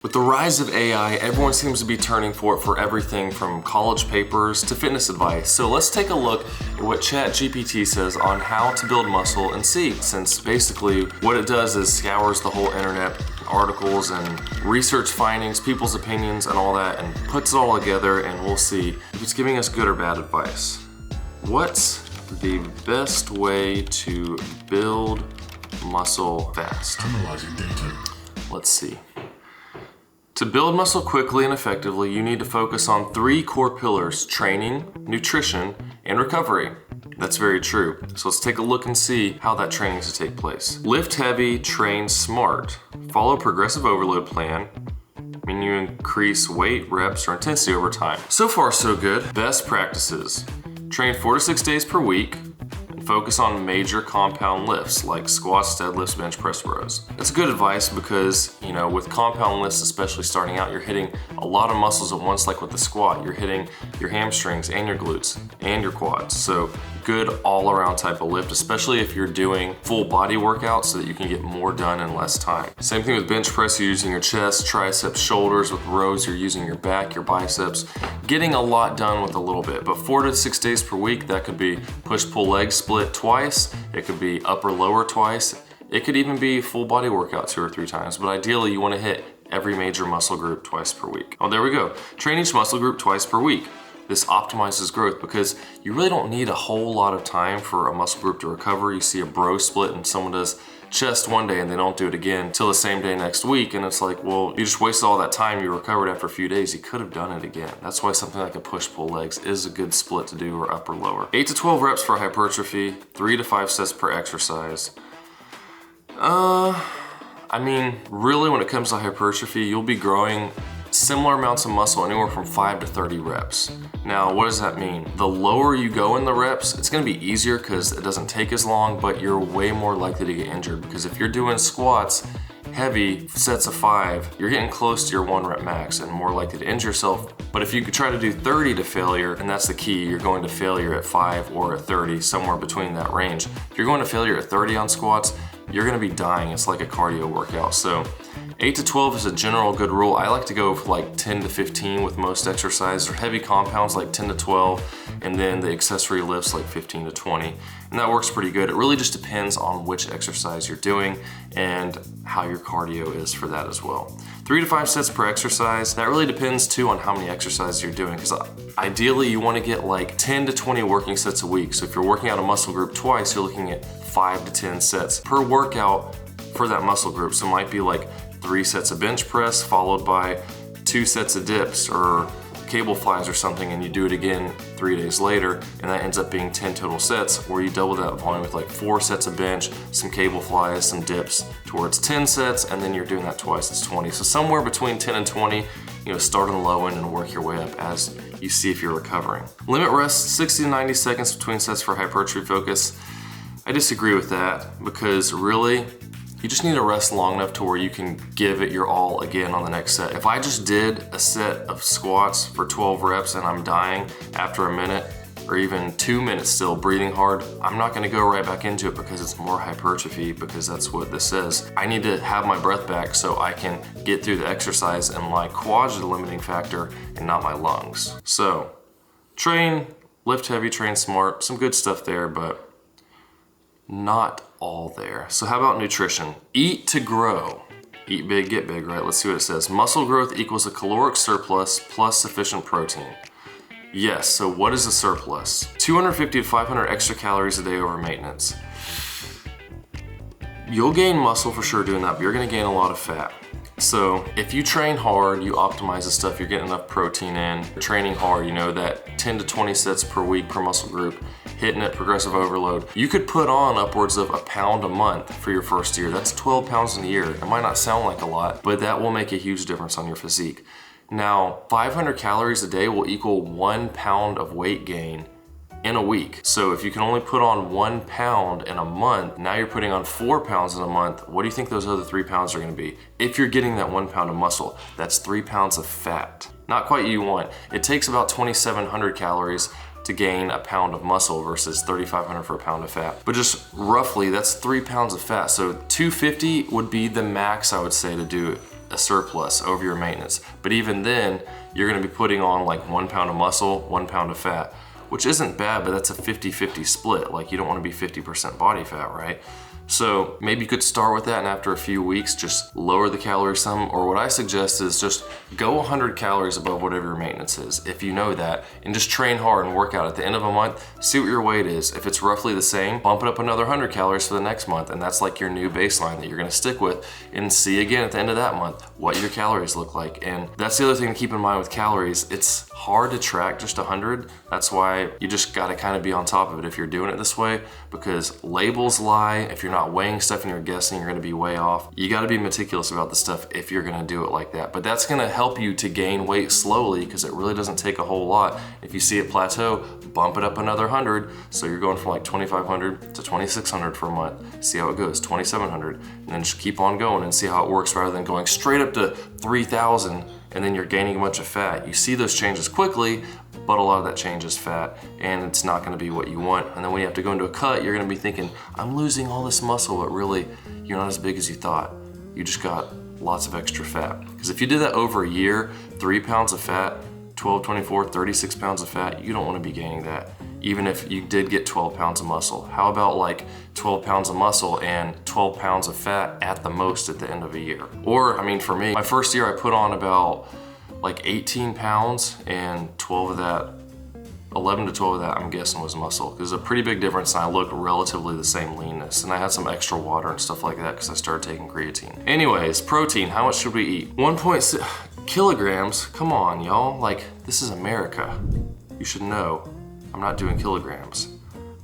With the rise of AI, everyone seems to be turning for it for everything from college papers to fitness advice. So let's take a look at what ChatGPT says on how to build muscle and see, since basically what it does is scours the whole internet, articles and research findings, people's opinions and all that, and puts it all together, and we'll see if it's giving us good or bad advice. What's the best way to build muscle fast? Analyzing data. Let's see. To build muscle quickly and effectively, you need to focus on 3 core pillars: training, nutrition, and recovery. That's very true. So let's take a look and see how that training is to take place. Lift heavy, train smart. Follow a progressive overload plan, meaning you increase weight, reps, or intensity over time. So far, so good. Best practices. Train 4 to 6 days per week. Focus on major compound lifts like squats, deadlifts, bench press, rows. That's good advice because, with compound lifts, especially starting out, you're hitting a lot of muscles at once. Like with the squat, you're hitting your hamstrings and your glutes and your quads. So good all around type of lift, especially if you're doing full body workouts so that you can get more done in less time. Same thing with bench press, you're using your chest, triceps, shoulders. With rows, you're using your back, your biceps. Getting a lot done with a little bit, but 4 to 6 days per week, that could be push-pull leg split twice, it could be upper-lower twice, it could even be full body workout 2 or 3 times, but ideally you want to hit every major muscle group twice per week. Oh, there we go. Train each muscle group twice per week. This optimizes growth because you really don't need a whole lot of time for a muscle group to recover. You see a bro split and someone does chest one day and they don't do it again till the same day next week, and it's like, well, you just wasted all that time. You recovered after a few days. You could have done it again. That's why something like a push-pull legs is a good split to do, or upper lower. 8 to 12 reps for hypertrophy, 3 to 5 sets per exercise. Really when it comes to hypertrophy, you'll be growing similar amounts of muscle, anywhere from 5 to 30 reps. Now, what does that mean? The lower you go in the reps, it's gonna be easier because it doesn't take as long, but you're way more likely to get injured, because if you're doing squats, heavy sets of 5, you're getting close to your 1 rep max and more likely to injure yourself. But if you could try to do 30 to failure, and that's the key, you're going to failure at 5 or at 30, somewhere between that range. If you're going to failure at 30 on squats, you're gonna be dying. It's like a cardio workout. So 8 to 12 is a general good rule. I like to go for like 10 to 15 with most exercises, or heavy compounds like 10 to 12, and then the accessory lifts like 15 to 20. And that works pretty good. It really just depends on which exercise you're doing and how your cardio is for that as well. 3 to 5 sets per exercise. That really depends too on how many exercises you're doing, because ideally you want to get like 10 to 20 working sets a week. So if you're working out a muscle group twice, you're looking at 5 to 10 sets per workout for that muscle group. So it might be like 3 sets of bench press followed by 2 sets of dips or cable flies or something, and you do it again 3 days later, and that ends up being 10 total sets, or you double that volume with like 4 sets of bench, some cable flies, some dips, towards 10 sets, and then you're doing that twice, it's 20. So somewhere between 10 and 20, start on the low end and work your way up as you see if you're recovering. Limit rest 60 to 90 seconds between sets for hypertrophy focus. I disagree with that, because really, you just need to rest long enough to where you can give it your all again on the next set. If I just did a set of squats for 12 reps and I'm dying after a minute, or even 2 minutes still breathing hard, I'm not gonna go right back into it, because it's more hypertrophy, because that's what this is. I need to have my breath back so I can get through the exercise, and my quads are the limiting factor and not my lungs. So train, lift heavy, train smart, some good stuff there, but not all there. So how about nutrition? Eat to grow. Eat big, get big, right? Let's see what it says. Muscle growth equals a caloric surplus plus sufficient protein. Yes, so what is a surplus? 250 to 500 extra calories a day over maintenance. You'll gain muscle for sure doing that, but you're gonna gain a lot of fat. So if you train hard, you optimize the stuff, you're getting enough protein in, training hard, that 10 to 20 sets per week per muscle group, hitting it, progressive overload, you could put on upwards of 1 pound a month for your first year. That's 12 pounds in a year. It might not sound like a lot, but that will make a huge difference on your physique. Now, 500 calories a day will equal 1 pound of weight gain in a week. So if you can only put on 1 pound in a month, now you're putting on 4 pounds in a month. What do you think those other 3 pounds are gonna be? If you're getting that 1 pound of muscle, that's 3 pounds of fat. Not quite what you want. It takes about 2,700 calories to gain a pound of muscle versus 3,500 for a pound of fat. But just roughly, that's 3 pounds of fat. So 250 would be the max, I would say, to do a surplus over your maintenance. But even then, you're gonna be putting on like 1 pound of muscle, 1 pound of fat, which isn't bad, but that's a 50-50 split. Like you don't wanna be 50% body fat, right? So maybe you could start with that, and after a few weeks, just lower the calories some, or what I suggest is just go 100 calories above whatever your maintenance is, if you know that, and just train hard and work out. At the end of a month, see what your weight is. If it's roughly the same, bump it up another 100 calories for the next month, and that's like your new baseline that you're gonna stick with, and see again at the end of that month what your calories look like. And that's the other thing to keep in mind with calories. It's hard to track just 100. That's why you just gotta kind of be on top of it if you're doing it this way, because labels lie. If you're not weighing stuff and you're guessing, you're gonna be way off. You gotta be meticulous about the stuff if you're gonna do it like that. But that's gonna help you to gain weight slowly, because it really doesn't take a whole lot. If you see it plateau, bump it up another 100. So you're going from like 2,500 to 2,600 for a month. See how it goes, 2,700. And then just keep on going and see how it works, rather than going straight up to 3,000 and then you're gaining a bunch of fat. You see those changes quickly, but a lot of that change is fat, and it's not gonna be what you want. And then when you have to go into a cut, you're gonna be thinking, I'm losing all this muscle, but really, you're not as big as you thought. You just got lots of extra fat. Because if you did that over a year, 3 pounds of fat, 12, 24, 36 pounds of fat, you don't wanna be gaining that, even if you did get 12 pounds of muscle. How about like 12 pounds of muscle and 12 pounds of fat at the most at the end of a year? Or, I mean, for me, my first year I put on about like 18 pounds, and 12 of that, 11 to 12 of that, I'm guessing was muscle. There's a pretty big difference, and I looked relatively the same leanness. And I had some extra water and stuff like that because I started taking creatine. Anyways, protein, how much should we eat? 1.6 kilograms, come on y'all. Like, this is America. You should know, I'm not doing kilograms.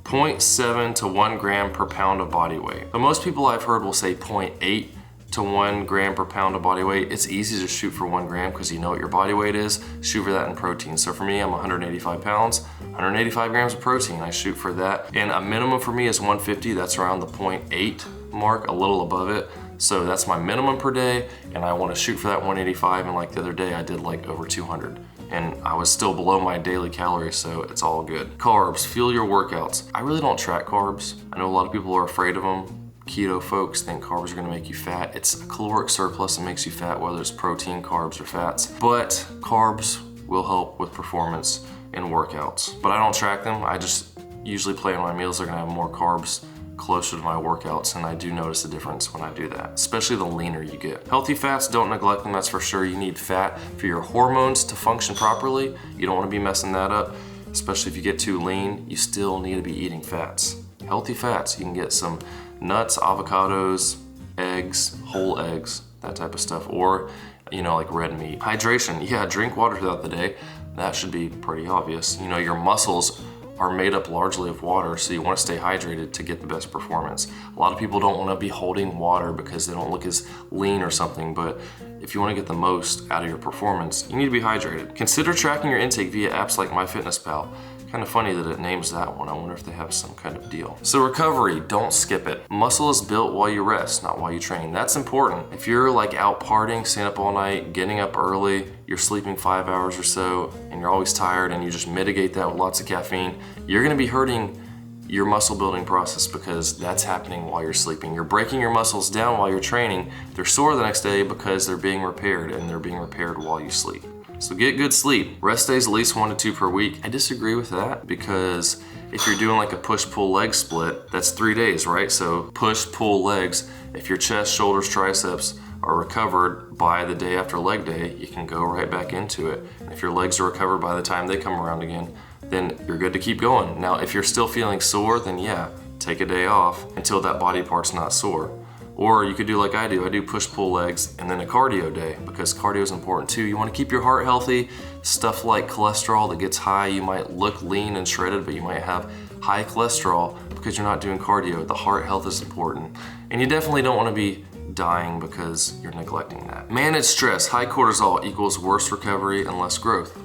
0.7 to 1 gram per pound of body weight. But most people I've heard will say 0.8 to 1 gram per pound of body weight. It's easy to shoot for 1 gram because you know what your body weight is. Shoot for that in protein. So for me, I'm 185 pounds, 185 grams of protein. I shoot for that. And a minimum for me is 150. That's around the 0.8 mark, a little above it. So that's my minimum per day, and I want to shoot for that 185. And like the other day, I did like over 200. And I was still below my daily calories, so it's all good. Carbs, fuel your workouts. I really don't track carbs. I know a lot of people are afraid of them. Keto folks think carbs are gonna make you fat. It's a caloric surplus that makes you fat, whether it's protein, carbs, or fats. But carbs will help with performance in workouts. But I don't track them. I just usually plan my meals are gonna have more carbs closer to my workouts, and I do notice a difference when I do that, especially the leaner you get. Healthy fats, don't neglect them, that's for sure. You need fat for your hormones to function properly. You don't wanna be messing that up, especially if you get too lean. You still need to be eating fats. Healthy fats, you can get some nuts, avocados, eggs, whole eggs, that type of stuff, or you know, like red meat. Hydration, yeah, drink water throughout the day. That should be pretty obvious. You know, your muscles are made up largely of water, so you want to stay hydrated to get the best performance. A lot of people don't want to be holding water because they don't look as lean or something, but if you want to get the most out of your performance, you need to be hydrated. Consider tracking your intake via apps like MyFitnessPal. Kind of funny that it names that one. I wonder if they have some kind of deal. So recovery, don't skip it. Muscle is built while you rest, not while you train. That's important. If you're like out partying, staying up all night, getting up early, you're sleeping 5 hours or so, and you're always tired, and you just mitigate that with lots of caffeine, you're gonna be hurting your muscle building process because that's happening while you're sleeping. You're breaking your muscles down while you're training. They're sore the next day because they're being repaired, and they're being repaired while you sleep. So get good sleep. Rest days at least 1 to 2 per week. I disagree with that because if you're doing like a push-pull leg split, that's 3 days, right? So push-pull legs. If your chest, shoulders, triceps are recovered by the day after leg day, you can go right back into it. And if your legs are recovered by the time they come around again, then you're good to keep going. Now, if you're still feeling sore, then yeah, take a day off until that body part's not sore. Or you could do like I do push-pull legs and then a cardio day, because cardio is important too. You want to keep your heart healthy. Stuff like cholesterol that gets high, you might look lean and shredded, but you might have high cholesterol because you're not doing cardio. The heart health is important. And you definitely don't want to be dying because you're neglecting that. Manage stress. High cortisol equals worse recovery and less growth.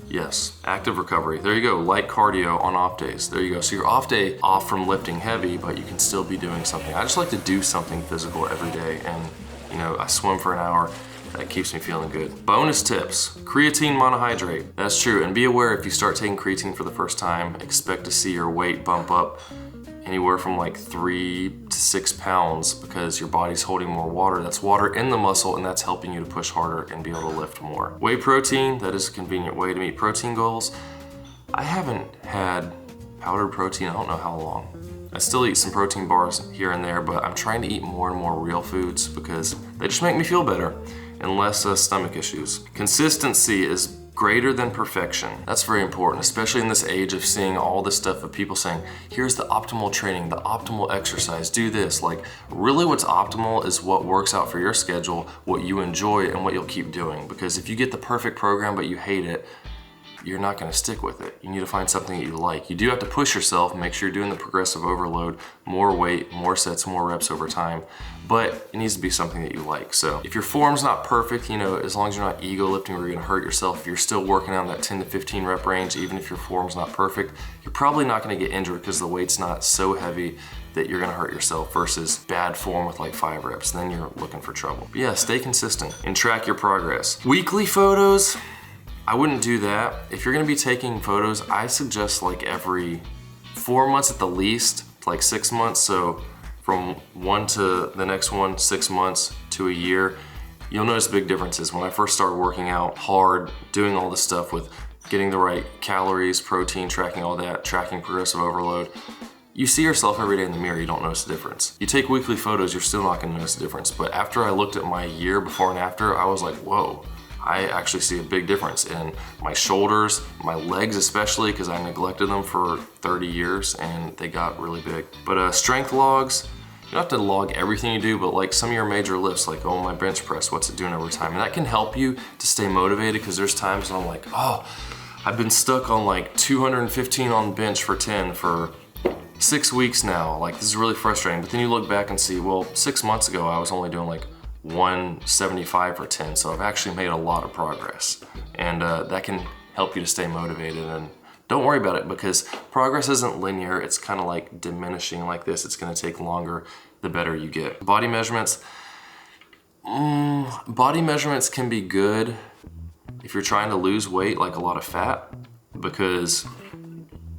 Yes, active recovery. There you go, light cardio on off days. There you go. So your off day off from lifting heavy, but you can still be doing something. I just like to do something physical every day, and you know, I swim for an hour. That keeps me feeling good. Bonus tips, creatine monohydrate. That's true, and be aware if you start taking creatine for the first time, expect to see your weight bump up anywhere from like 3 to 6 pounds because your body's holding more water. That's water in the muscle, and that's helping you to push harder and be able to lift more. Whey protein, that is a convenient way to meet protein goals. I haven't had powdered protein, I don't know how long. I still eat some protein bars here and there, but I'm trying to eat more and more real foods because they just make me feel better and less stomach issues. Consistency is greater than perfection. That's very important, especially in this age of seeing all this stuff of people saying, here's the optimal training, the optimal exercise, do this. Like, really what's optimal is what works out for your schedule, what you enjoy, and what you'll keep doing. Because if you get the perfect program but you hate it, you're not gonna stick with it. You need to find something that you like. You do have to push yourself, make sure you're doing the progressive overload, more weight, more sets, more reps over time, but it needs to be something that you like. So if your form's not perfect, you know, as long as you're not ego lifting where you're gonna hurt yourself, if you're still working on that 10 to 15 rep range, even if your form's not perfect, you're probably not gonna get injured because the weight's not so heavy that you're gonna hurt yourself versus bad form with like 5 reps, then you're looking for trouble. But yeah, stay consistent and track your progress. Weekly photos, I wouldn't do that. If you're gonna be taking photos, I suggest like every 4 months at the least, like 6 months. So from one to the next one, 6 months to a year, you'll notice big differences. When I first started working out hard, doing all this stuff with getting the right calories, protein, tracking all that, tracking progressive overload, you see yourself every day in the mirror, you don't notice the difference. You take weekly photos, you're still not gonna notice the difference. But after I looked at my year before and after, I was like, whoa. I actually see a big difference in my shoulders, my legs especially, because I neglected them for 30 years and they got really big. But strength logs, you don't have to log everything you do, but like some of your major lifts, like, oh, my bench press, what's it doing over time? And that can help you to stay motivated, because there's times when I'm like, oh, I've been stuck on like 215 on bench for 10 for 6 weeks now. Like, this is really frustrating. But then you look back and see, well, 6 months ago, I was only doing like 175 or 10, so I've actually made a lot of progress, and that can help you to stay motivated. And don't worry about it, because progress isn't linear. It's kind of like diminishing like this. It's going to take longer the better you get. Body measurements, body measurements can be good if you're trying to lose weight, like a lot of fat, because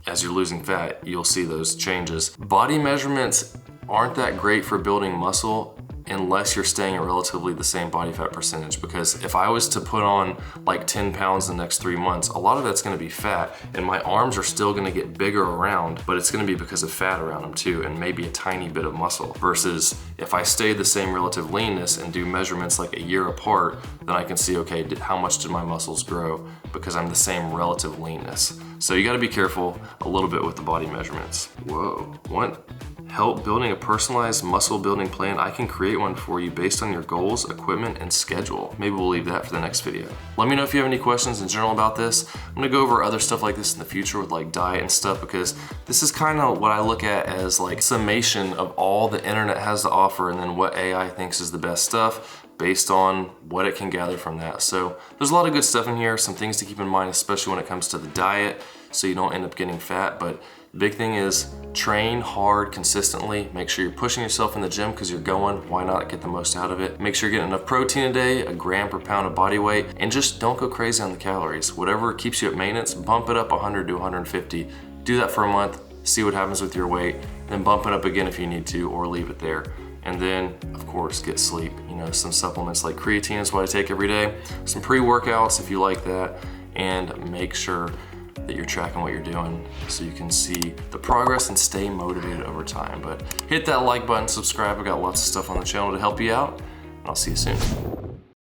as you're losing fat, you'll see those changes. Body measurements aren't that great for building muscle unless you're staying at relatively the same body fat percentage, because if I was to put on like 10 pounds the next 3 months, a lot of that's gonna be fat, and my arms are still gonna get bigger around, but it's gonna be because of fat around them too, and maybe a tiny bit of muscle. Versus if I stay the same relative leanness and do measurements like a year apart, then I can see, okay, how much did my muscles grow, because I'm the same relative leanness. So you gotta be careful a little bit with the body measurements. Whoa, what? Help building a personalized muscle building plan? I can create one for you based on your goals, equipment, and schedule. Maybe we'll leave that for the next video. Let me know if you have any questions in general about this. I'm gonna go over other stuff like this in the future with like diet and stuff, because this is kind of what I look at as like summation of all the internet has to offer, and then what AI thinks is the best stuff based on what it can gather from that. So there's a lot of good stuff in here, some things to keep in mind, especially when it comes to the diet, so you don't end up getting fat. But the big thing is train hard consistently. Make sure you're pushing yourself in the gym because you're going. Why not get the most out of it? Make sure you're getting enough protein a day, 1 gram per pound of body weight, and just don't go crazy on the calories. Whatever keeps you at maintenance, bump it up 100 to 150. Do that for a month, see what happens with your weight, then bump it up again if you need to, or leave it there. And then, of course, get sleep. You know, some supplements like creatine is what I take every day. Some pre-workouts if you like that, and make sure that you're tracking what you're doing so you can see the progress and stay motivated over time. But hit that like button, subscribe. I got lots of stuff on the channel to help you out, and I'll see you soon.